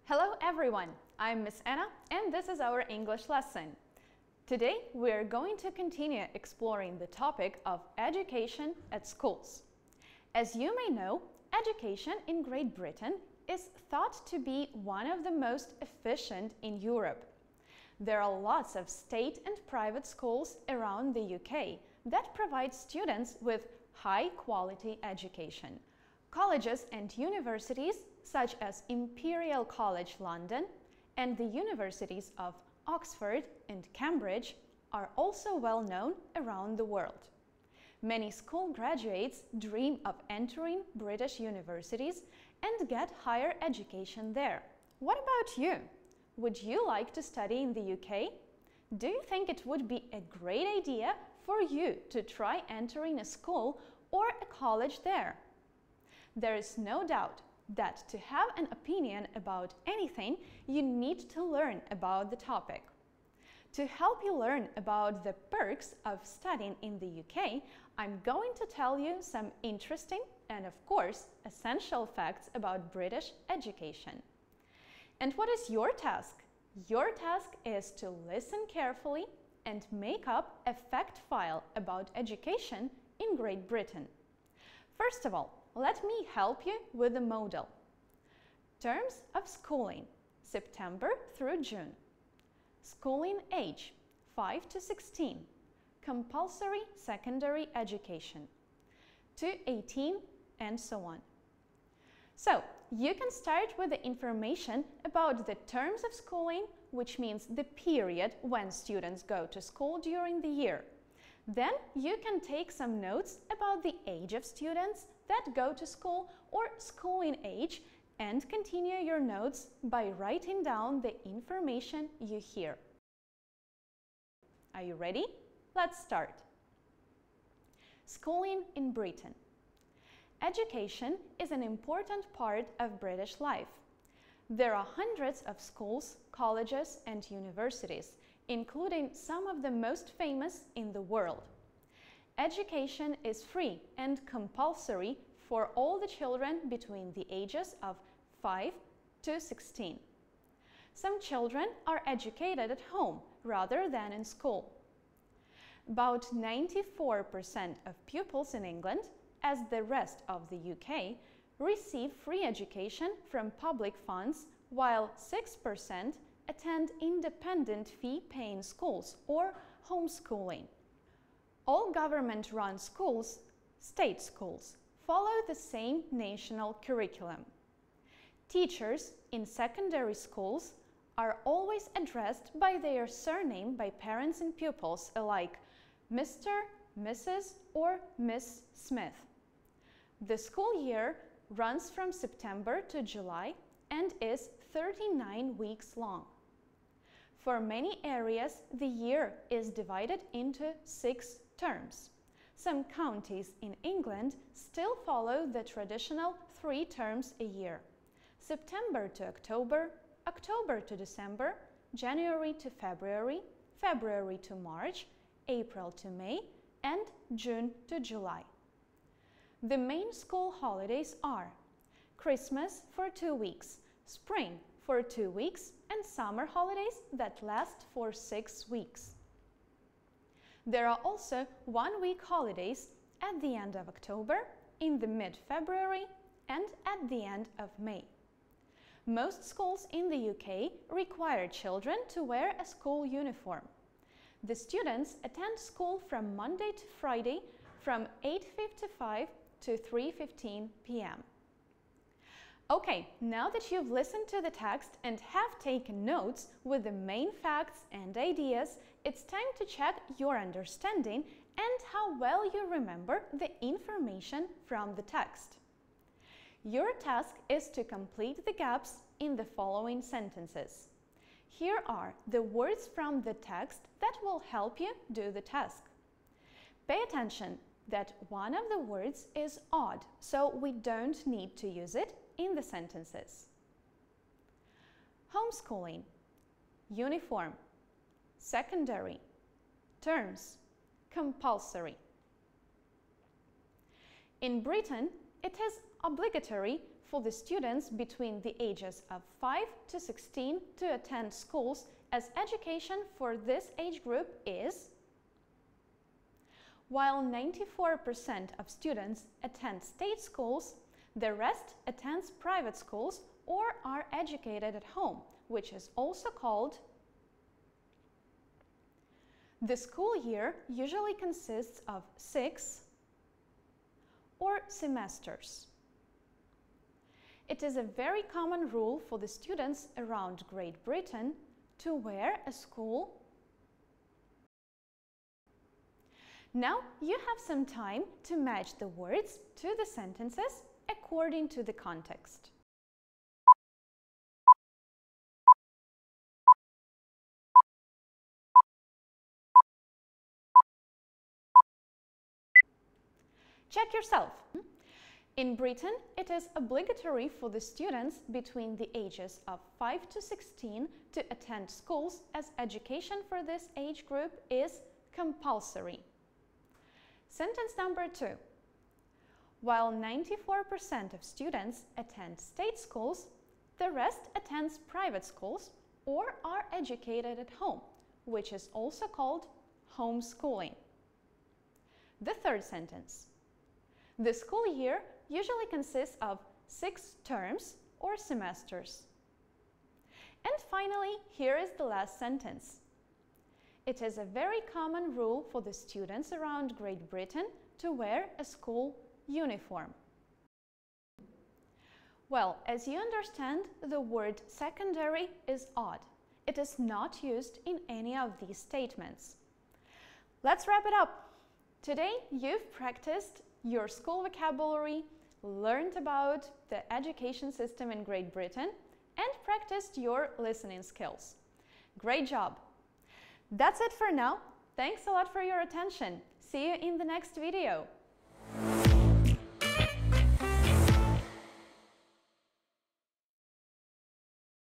Hello everyone, I'm Miss Anna and this is our English lesson. Today we are going to continue exploring the topic of education at schools. As you may know, education in Great Britain is thought to be one of the most efficient in Europe. There are lots of state and private schools around the UK that provide students with high-quality education. Colleges and universities such as Imperial College London and the universities of Oxford and Cambridge are also well known around the world. Many school graduates dream of entering British universities and get higher education there. What about you? Would you like to study in the UK? Do you think it would be a great idea for you to try entering a school or a college there? There is no doubt that to have an opinion about anything, you need to learn about the topic. To help you learn about the perks of studying in the UK, I'm going to tell you some interesting and, of course, essential facts about British education. And what is your task? Your task is to listen carefully and make up a fact file about education in Great Britain. First of all, let me help you with the model. Terms of schooling, September through June. Schooling age, 5 to 16. Compulsory secondary education, to 18, and so on. So, you can start with the information about the terms of schooling, which means the period when students go to school during the year. Then you can take some notes about the age of students that go to school or schooling age and continue your notes by writing down the information you hear. Are you ready? Let's start. Schooling in Britain. Education is an important part of British life. There are hundreds of schools, colleges, and universities, including some of the most famous in the world. Education is free and compulsory for all the children between the ages of 5 to 16. Some children are educated at home rather than in school. About 94% of pupils in England, as the rest of the UK, receive free education from public funds, while 6% attend independent fee-paying schools or homeschooling. All government-run schools, state schools, follow the same national curriculum. Teachers in secondary schools are always addressed by their surname by parents and pupils alike, Mr., Mrs., or Miss Smith. The school year runs from September to July and is 39 weeks long. For many areas, the year is divided into 6 terms. Some counties in England still follow the traditional 3 terms a year: September to October, October to December, January to February, February to March, April to May, and June to July. The main school holidays are Christmas for 2 weeks, spring for 2 weeks, and summer holidays that last for 6 weeks. There are also 1-week holidays at the end of October, in the mid-February, and at the end of May. Most schools in the UK require children to wear a school uniform. The students attend school from Monday to Friday from 8:55 to 3:15 p.m. Okay, now that you've listened to the text and have taken notes with the main facts and ideas, it's time to check your understanding and how well you remember the information from the text. Your task is to complete the gaps in the following sentences. Here are the words from the text that will help you do the task. Pay attention that one of the words is odd, so we don't need to use it in the sentences. Homeschooling, uniform, secondary, terms, compulsory. In Britain, it is obligatory for the students between the ages of 5 to 16 to attend schools, as education for this age group is. While 94% of students attend state schools, the rest attends private schools or are educated at home, which is also called. The school year usually consists of 6 or semesters. It is a very common rule for the students around Great Britain to wear a school. Now you have some time to match the words to the sentences according to the context. Check yourself. In Britain, it is obligatory for the students between the ages of 5 to 16 to attend schools, as education for this age group is compulsory. Sentence number 2. While 94% of students attend state schools, the rest attends private schools or are educated at home, which is also called homeschooling. The third sentence. The school year usually consists of 6 terms or semesters. And finally, here is the last sentence. It is a very common rule for the students around Great Britain to wear a school uniform. Well, as you understand, the word secondary is odd. It is not used in any of these statements. Let's wrap it up. Today, you've practiced your school vocabulary, learned about the education system in Great Britain, and practiced your listening skills. Great job! That's it for now. Thanks a lot for your attention. See you in the next video.